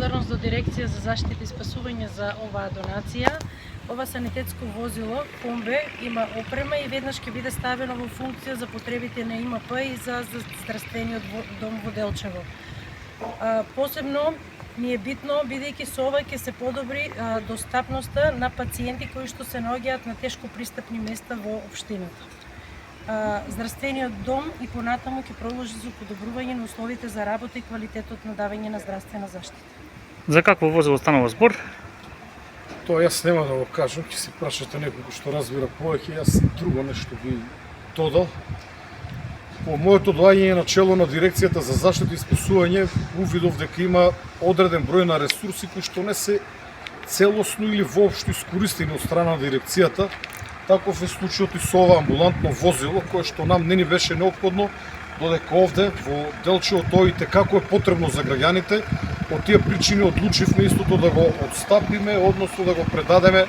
благодарност до Дирекција за заштита и спасување за оваа донација. Ова санитетско возило, комбе, има опрема и веднаш ќе биде ставено во функција за потребите на ИМП и за здравствениот дом во Делчево. Посебно ми е битно, бидејќи со ова ќе се подобри достапноста на пациенти кои што се наоѓаат на тешко пристапни места во општината. Здравствениот дом и понатаму ќе продолжи за подобрување на условите за работа и квалитетот на давање на здравствена заштита. За какво возило станува збор? Тоа јас нема да го кажам, ќе си прашате некој што разбира повеќе, јас друго нешто би додал. По моето доаѓање на чело на Дирекцијата за заштита и спасување, увидов дека има одреден број на ресурси кои што не се целосно или воопшто искористени од страна на дирекцијата. Таков е случајот и со ова амбулантно возило, кое што нам не ни беше неопходно, додека овде во Делчево тоа и како е потребно за граѓаните. Од тие причини одлучивме истото да го отстапиме, односно да го предадеме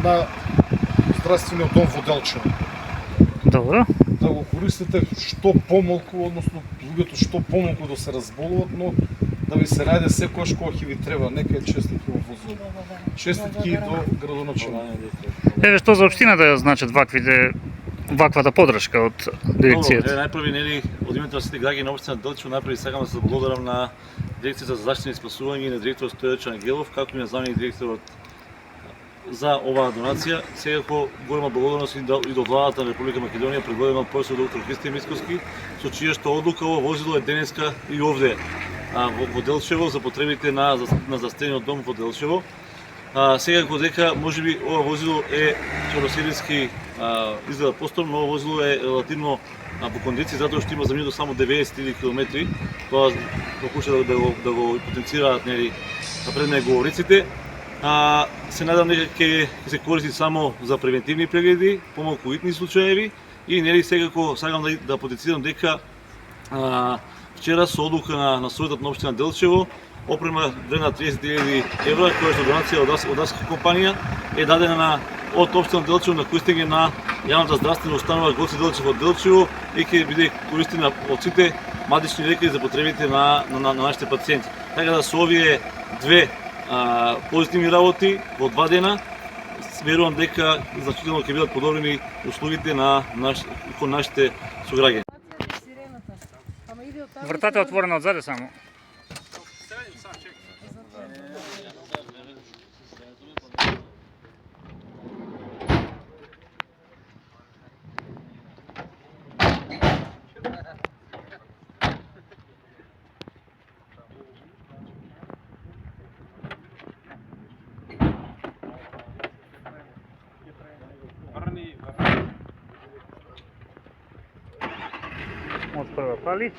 на здравствениот дом во Делчево. Добро. Да го користите што помалку, односно луѓето што помалку да се разболуват, но да ви се најде секојаш кога ќе ви треба. Нека е честитки во возило. Честитки до градоначелникот. Еве што за општината значат ваквата поддршка од дирекцијата? Најпрви, нели, од името на сите граѓани на општина Делчево, најпрви сакам да се благодарам на Дирекцијата за заштита и спасување и на директорот Стојачо Ангелов, како и на заместник директорот за оваа донација. Секако голема благодарност и до владата на Република Македонија, предводена од професор доктор Христијан Мицкоски, со чија што одлука ова возило е денеска и овде во Делчево за потребите на здравствениот дом во Делчево. Секако дека можеби ова возило е каросериски изгледа постарно, но ова возило е релативно во кондиција затоа што има заминато само 90 км. Тоа покуша да го потенцираат, нели, пред мене говориците. Се надам дека ќе се користи само за превентивни прегледи, помалку итни случаеви и нели секако сакам да потенцирам дека вчера со одлука на Советот на општина Делчево опрема вредна 30.000 евра, која што донација од Аска компанија е дадена од општина Делчево на користење на јавната здравствена установа Гоце Делчев од Делчево и ќе биде користена од сите мадични лекари за потребите на нашите пациенти. Така да со овие две позитивни работи во 2 дена, верувам дека значително ќе бидат подобрени услугите кон нашите сограѓани. Вратата е отворена одзаде само. Од прва пали.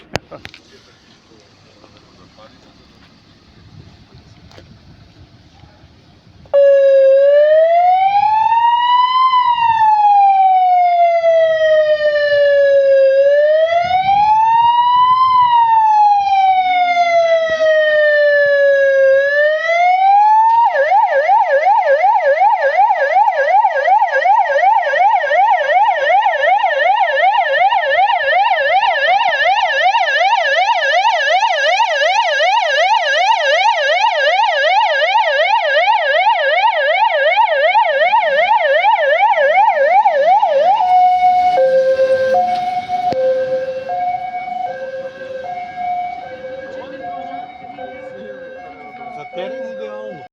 Terence